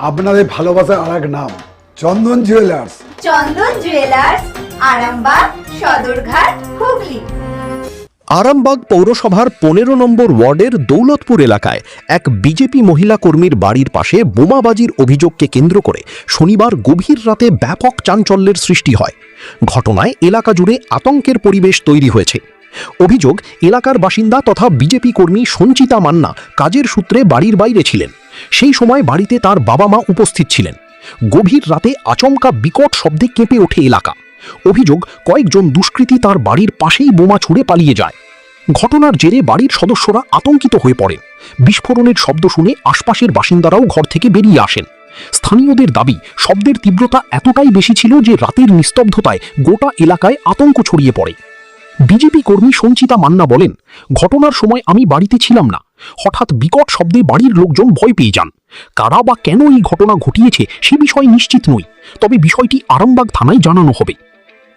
আপনাদের ভালোবাসার আর এক নাম চন্দন জুয়েলার্স। চন্দন জুয়েলার্স, আরামবাগ, সদরঘাট, হুগলি। আরামবাগ পৌরসভার 15 নম্বর ওয়ার্ডের দৌলতপুর এলাকায় এক বিজেপি মহিলা কর্মীর বাড়ির পাশে বোমাবাজির অভিযোগকে কেন্দ্র করে শনিবার গভীর রাতে ব্যাপক চাঞ্চল্যের সৃষ্টি হয়। ঘটনায় এলাকা জুড়ে আতঙ্কের পরিবেশ তৈরি হয়েছে। অভিযোগ, এলাকার বাসিন্দা তথা বিজেপি কর্মী সঞ্চিতা মান্না কাজের সূত্রে বাড়ির বাইরে ছিলেন। সেই সময় বাড়িতে তার বাবা মা উপস্থিত ছিলেন। গভীর রাতে আচমকা বিকট শব্দে কেঁপে ওঠে এলাকা। অভিযোগ, কয়েকজন দুষ্কৃতী তার বাড়ির পাশেই বোমা ছুঁড়ে পালিয়ে যায়। ঘটনার জেরে বাড়ির সদস্যরা আতঙ্কিত হয়ে পড়েন। বিস্ফোরণের শব্দ শুনে আশপাশের বাসিন্দারাও ঘর থেকে বেরিয়ে আসেন। স্থানীয়দের দাবি, শব্দের তীব্রতা এতটাই বেশি ছিল যে রাতের নিস্তব্ধতায় গোটা এলাকায় আতঙ্ক ছড়িয়ে পড়ে। বিজেপি কর্মী সঞ্চিতা মান্না বলেন, ঘটনার সময় আমি বাড়িতে ছিলাম না। হঠাৎ বিকট শব্দে বাড়ির লোকজন ভয় পেয়ে যান। কারা বা কেন এই ঘটনা ঘটিয়েছে সে বিষয়ে নিশ্চিত নই, তবে বিষয়টি আরামবাগ থানায় জানানো হবে।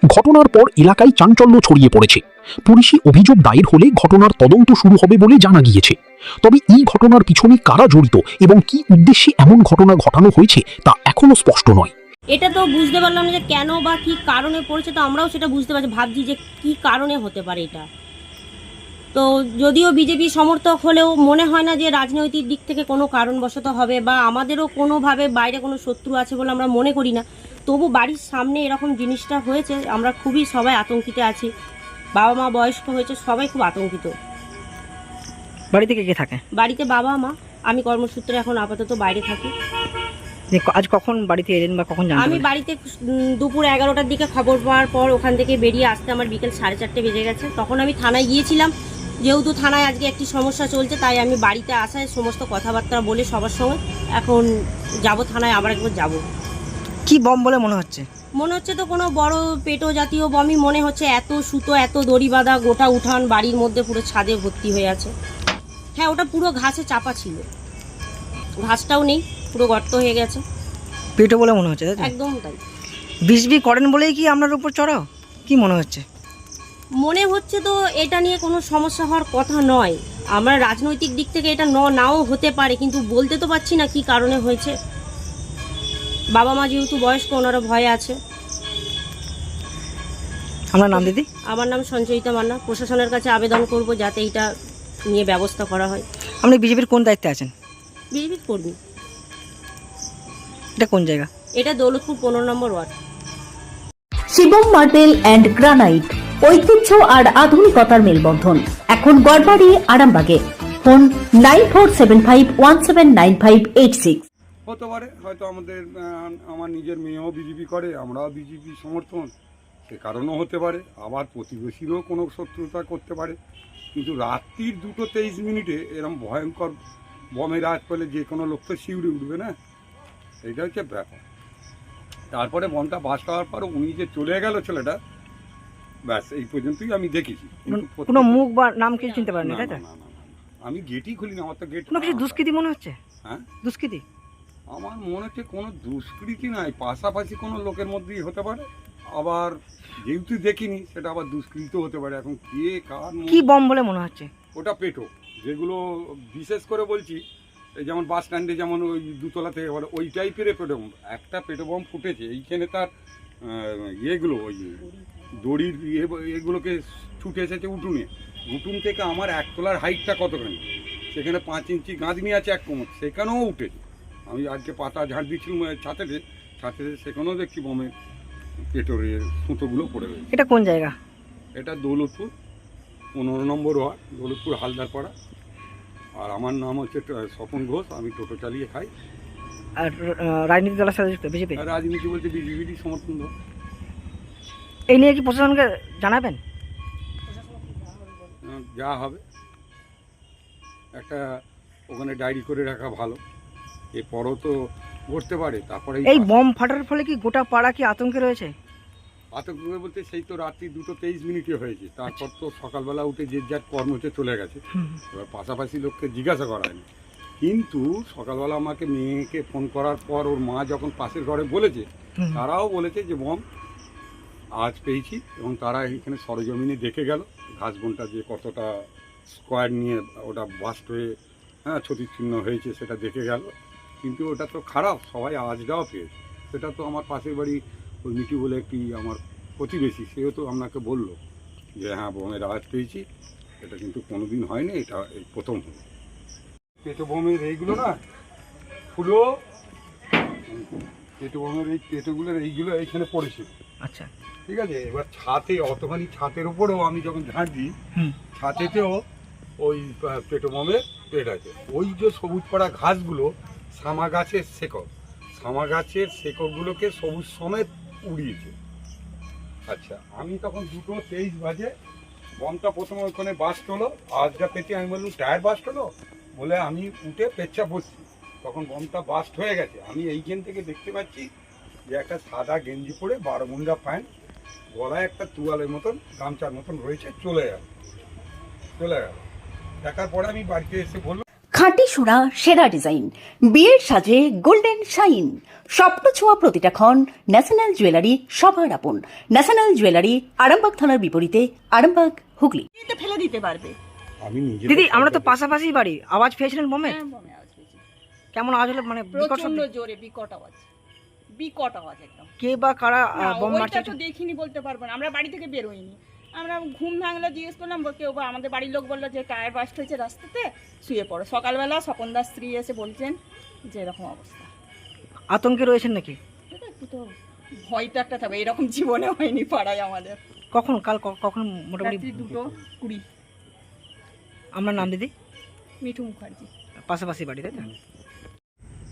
ঘটনার পর এলাকায় চাঞ্চল্য ছড়িয়ে পড়েছে। পুলিশি অভিযোগ দায়ের হলে ঘটনার তদন্ত শুরু হবে বলে জানা গিয়েছে। তবে এই ঘটনার পিছনে কারা জড়িত এবং কি উদ্দেশ্যে এমন ঘটনা ঘটানো হয়েছে তা এখনো স্পষ্ট নয়। এটা তো বুঝতে পারলাম না যে কেন বা কি কারণে পড়েছে, তো আমরাও সেটা বুঝতে পারছি, ভাবছি যে কি কারণে হতে পারে এটা। তো যদিও বিজেপি সমর্থক হলেও মনে হয় না যে রাজনৈতিক দিক থেকে কোনো কারণবশত হবে বা আমাদেরও কোনোভাবে বাইরে কোনো শত্রু আছে বলে আমরা মনে করি না। তবু বাড়ির সামনে এরকম জিনিসটা হয়েছে, আমরা খুবই সবাই আতঙ্কিত আছি। বাবা মা বয়স্ক হয়েছে, সবাই খুব আতঙ্কিত। বাড়িতে কে কে থাকে? বাড়িতে বাবা মা, আমি কর্মসূত্রে এখন আপাতত বাইরে থাকি। আজ কখন বাড়িতে এলেন বা কখন জানতে আমি পারলেন? বাড়িতে দুপুর 11টার দিকে খবর পাওয়ার পর ওখান থেকে বেরিয়ে আসতে আমার বিকেল 4:30 বেজে গেছে। তখন আমি থানায় গিয়েছিলাম, যেহেতু থানায় আজকে একটি সমস্যা চলছে তাই আমি বাড়িতে আসায় সমস্ত কথাবার্তা বলে সবার সঙ্গে এখন যাব থানায়, আবার একবার যাব। কি বম বলে মনে হচ্ছে? মনে হচ্ছে তো কোনো বড় পেটো জাতীয় বমই মনে হচ্ছে। এত সুতো, এত দড়ি বাঁধা, গোটা উঠান বাড়ির মধ্যে পুরো ছাদে ভর্তি হয়ে আছে। হ্যাঁ, ওটা পুরো ঘাসে চাপা ছিল, ঘাসটাও নেই, পুরো গর্ত হয়ে গেছে। পেটো বলে মনে হচ্ছে, তাই তো? একদম তাই। বিজবি করেন বলেই কি আপনার উপর চড়াও? কি মনে হচ্ছে? মনে হচ্ছে তো এটা নিয়ে কোনো সমস্যা হওয়ার কথা নয়। আমরা রাজনৈতিক দিক থেকে এটা নাও হতে পারে, কিন্তু বলতে তো পারছি না কি কারণে হয়েছে। বাবা মা যেহেতু বয়স্ক, ওনারা ভয়ে আছে। আপনার নাম দিদি? আমার নাম সঞ্চয়িতা মান্না। প্রশাসনের কাছে আবেদন করব যাতে এটা নিয়ে ব্যবস্থা করা হয়। আপনি বিজেপির কোন দায়িত্বে আছেন? বিজেপি কর্মী। এটা কোন জায়গা? এটা দৌলতপুর 15 নম্বর ward. Shivam marble and granite, ঐতিহ্য আর আধুনিকতার মেলবন্ধন, এখন গড়বাড়ি, আরামবাগে। ফোন 9475179586। হতে পারে, হয়তো আমার নিজের মেয়েও বিজেপি করে, আমরাও বিজেপি সমর্থন, সে কারণও হতে পারে। আবার প্রতিবেশীরও কোনো শত্রুতা করতে পারে। কিন্তু রাত্রির 2:23 এরকম ভয়ঙ্কর বমের আওয়াজ পেলে যে কোনো লোক তো শিউরে উঠবে না, এইটা হচ্ছে ব্যাপার। তারপরে বমটা বাস হওয়ার পর উনি যে চলে গেল ছেলেটা, ব্যাস এই পর্যন্তই আমি দেখেছি। কোনো মুখ বা নাম কিছু চিনতে পারেন, তাই তো? আমি গেটই খুলি না, আমার তো গেট। কোনো কিছু দুষ্কৃতি মনে হচ্ছে? হ্যাঁ, দুষ্কৃতি আমার মনে হচ্ছে কোনো দুষ্কৃতি নাই, পাশাপাশি কোনো লোকের মধ্যেই হতে পারে। আবার যেহেতু দেখিনি, সেটা আবার দুষ্কৃত হতে পারে। এখন কে কার কি বম বলে মনে হচ্ছে? ওটা পেটো, যেগুলো বিশেষ করে বলছি, এই যেমন বাস স্ট্যান্ডে যেমন ওই 2তলা থেকে বলে ওই টাইপের পেটো বম। একটা পেটো বম ফুটেছে, এইখানে তার ইয়েগুলো ওই দড়ির এগুলোকে ছুটে এসেছে উঠুনে। উঠুন থেকে আমার 1 তলার হাইটটা কতখানি, সেখানে 5 ইঞ্চি গাঁদনি আছে এক কোমর, সেখানেও উঠেছে। আমি আজকে পাতা ঝাড় দিচ্ছিলাম ছাতেতে, সেখানেও দেখছি বমের পেটোর সুতোগুলো পড়ে গেছে। এটা কোন জায়গা? এটা দৌলতপুর 15 নম্বর ওয়ার্ড, দৌলতপুর হালদারপাড়া। আর আমার নাম হচ্ছে স্বপন ঘোষ, আমি টোটো চালিয়ে খাই। আর রাজনীতি দলের সাথে যুক্ত বিজেপি? রাজনীতি বলতে বিজেপিরই সমর্থন দেবো। এই নিয়ে কি প্রশাসনকে জানাবেন? যা হবে একটা ওখানে ডায়েরি করে রাখা ভালো, এরপরও তো ঘটতে পারে। তারপরে এই বম ফাটার ফলে কি গোটা পাড়া কি আতঙ্কে রয়েছে? আতঙ্ক বলতে সেই তো রাত্রি 2:23 হয়েছে, তারপর তো সকালবেলা উঠে যে যার কর্মতে চলে গেছে। এবার পাশাপাশি লোককে জিজ্ঞাসা করা হয়নি, কিন্তু সকালবেলা আমাকে মেয়েকে ফোন করার পর ওর মা যখন পাশের ঘরে বলেছে, তারাও বলেছে যে বম আজ পেয়েছি। এবং তারা এখানে সরজমিনে দেখে গেল ঘাসবনটা যে কতটা স্কোয়ার নিয়ে ওটা বাস্ট হয়ে ক্ষতির চিহ্ন হয়েছে, সেটা দেখে গেল। কিন্তু ওটা তো খারাপ, সবাই আওয়াজটাও পেয়েছে। সেটা তো আমার পাশের বাড়ি ওই মিঠু বলে একটি আমার প্রতিবেশী, সেও তো আপনাকে বললো যে হ্যাঁ বোমের আওয়াজ পেয়েছি। এটা কিন্তু কোনোদিন হয়নি, এটা এই প্রথম হলো। পেটো বোমের এইগুলো না ফুলো, পেটো বোমের এই পেটোগুলোর এইগুলো এইখানে পড়েছিল। আচ্ছা, ঠিক আছে, এবার ছাতে অতখানি ছাতের উপরেও আমি যখন ঝাঁট দিই ছাতেতেও ওই পেটো বোমের পেট আছে। ওই যে সবুজ পাড়া ঘাসগুলো সামা গাছের শেকড়, সামা গাছের শেকড়গুলোকে সবুজ সমেত উড়িয়েছে। আচ্ছা, আমি তখন 2:23 বাজে বমটা প্রথমে ওখানে বাস্ট হলো, আওয়াজটা পেতে আমি বললাম টায়ার বাস্ট হলো বলে আমি উঠে পেচ্ছা বসছি। তখন বমটা বাস্ট হয়ে গেছে। আমি এইখান থেকে দেখতে পাচ্ছি যে একটা সাদা গেঞ্জি পরে 12 মুন্ডা প্যান্ট, গলায় একটা তুয়ালের মতন গামছার মতন রয়েছে, চলে গেল। দেখার পরে আমি বাড়িতে এসে বললাম খাঁটি সোনা সেরা ডিজাইন, বিয়ের সাজে গোল্ডেন শাইন, স্বপ্ন ছোঁয়া প্রতিটা ক্ষণ। ন্যাশনাল জুয়েলারি সবার আপন। ন্যাশনাল জুয়েলারি, আরামবাগ থানার বিপরীতে, আরামবাগ, হুগলি। ফেলে দিতে পারবে। আমি নিজে দিদি আমরা তো পাশাপাশি বাড়ি, আওয়াজ পেয়েছিলেন বোমে? হ্যাঁ, বমে আওয়াজ পেয়েছি। কেমন আওয়াজ হলো? মানে বিকট প্রচন্ড শব্দ? জোরে বিকট আওয়াজ, বিকট আওয়াজ একদম। কে বা কারা না, বোম ওইটা মারছে? তো দেখিনি, বলতে পারবো না। আমরা বাড়ি থেকে বেরোইনি। আমরা ঘুম ভাঙলে জিজ্ঞেস করলাম, কেউ বা আমাদের বাড়ির লোক বললো যে টায়ার বাস্ট হয়েছে রাস্তাতে, শুয়ে পড়ো। সকালবেলা স্বপনদার স্ত্রী এসে বলছেন যে এরকম অবস্থা। আতঙ্কে রয়েছেন নাকি? এটা একটু তো ভয়টা একটা থাকবে, এরকম জীবনে হয়নি পাড়ায় আমাদের। কখন কখন মোটামুটি? রাত্রি 2:20। আমার নাম দিদি? মিঠু মুখার্জি। পাশাপাশি বাড়ি, তাই তো?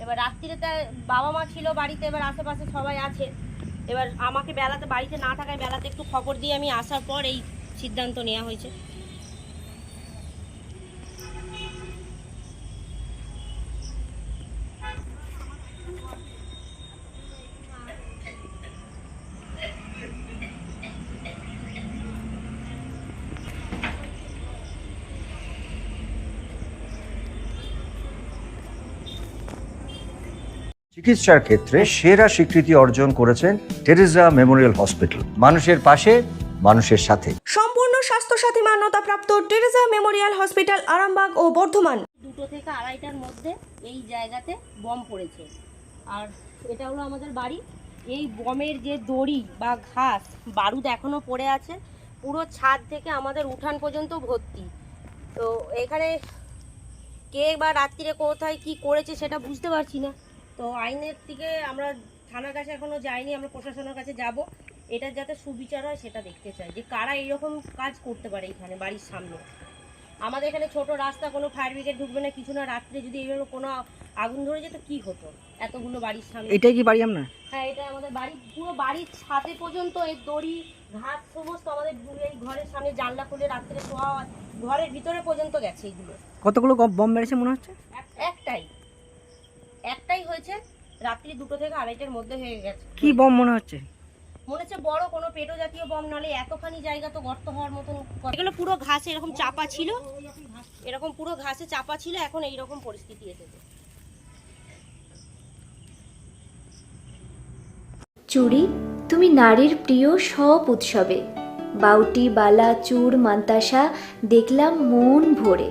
এবার রাত্রিতে বাবা মা ছিল বাড়িতে, এবার আশেপাশে সবাই আছে। এবার আমাকে বেলাতে বাড়িতে না থাকায় বেলাতে একটু খবর দিয়ে আমি আসার পর এই সিদ্ধান্ত নেওয়া হয়েছে। চিকিৎসার ক্ষেত্রে সেরা স্বীকৃতি অর্জন করেছেন টেরেজা মেমোরিয়াল হসপিটাল। মানুষের পাশে, মানুষের সাথে। সম্পূর্ণ স্বাস্থ্যসাথী মান্যতাপ্রাপ্ত টেরেজা মেমোরিয়াল হসপিটাল, আরামবাগ ও বর্ধমান। 2টো থেকে 2:30টার মধ্যে এই জায়গাতে বম পড়েছে। আর এটা হলো আমাদের বাড়ি। এই বমের যে দড়ি বা ঘাস বারুদ এখনো পড়ে আছে, পুরো ছাদ থেকে আমাদের উঠান পর্যন্ত ভর্তি। তো এখানে কে বা রাত্রিরে কোথায় কি করেছে সেটা বুঝতে পারছি না। তো আইনের দিকে আমরা থানার কাছে এখনো যাইনি, আমরা প্রশাসনের কাছে যাব। এটার যাতে সুবিচার হয় সেটা দেখতে চাই, যে কারা এইরকম কাজ করতে পারে এখানে বাড়ির সামনে। আমাদের এখানে ছোট রাস্তা, কোনো ফায়ার ব্রিগেড ঢুকবে না কিছু না। রাত্রে যদি এইভাবে কোনো আগুন ধরে যেত কি হতো এতগুলো বাড়ির সামনে? এটাই কি বাড়ি আপনার? হ্যাঁ, এটা আমাদের বাড়ি। পুরো বাড়ির ছাদে পর্যন্ত এই দড়ি ঘাস সমস্ত আমাদের এই ঘরের সামনে জানলা খুলে রাত্রে শোয়া, ঘরের ভিতরে পর্যন্ত গেছে এগুলো। কতগুলো বম মেরেছে মনে হচ্ছে? একটাই হয়েছে, রাত্রি 2টো থেকে 2:30টার মধ্যে হয়ে গেছে। কি বম মনে হচ্ছে? মনে হচ্ছে বড় কোনো পেটো জাতীয় বম, নালে এতখানি জায়গা তো গর্ত হওয়ার মতন। এগুলো পুরো ঘাসে এরকম চাপা ছিল, এরকম পুরো ঘাসে চাপা ছিল, এখন এইরকম পরিস্থিতি এসেছে। চুড়ি, তুমি নারীর প্রিয় সব উৎসবে। বাউটি, বালা, চূড়, মান্তাসা দেখলাম মন ভরে।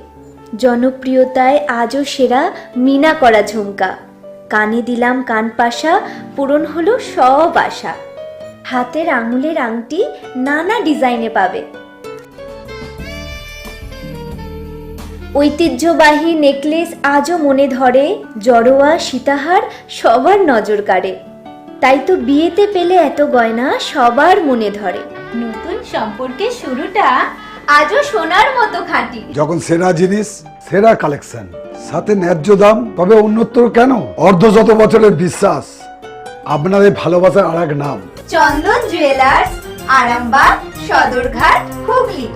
জনপ্রিয়তায় আজও সেরা মিনা করা ঝুমকা। কানে দিলাম কানপাশা, পূরণ হলো সব আশা। হাতের আঙুলের আংটি নানা ডিজাইনে পাবে। ঐতিহ্যবাহী নেকলেস আজও মনে ধরে। জড়োয়া, সীতাহার সবার নজর কাড়ে। তাই তো বিয়েতে পেলে এত গয়না সবার মনে ধরে। নতুন সম্পর্কের শুরুটা আজও সোনার মতো খাঁটি। যখন সেরা জিনিস, সেরা কালেকশন, সাথে ন্যায্য দাম, তবে উন্নতর কেন? অর্ধশত বছরের বিশ্বাস, আপনাদের ভালোবাসার আর এক নাম চন্দন জুয়েলার্স, আরামবাগ, সদরঘাট, হুগলি।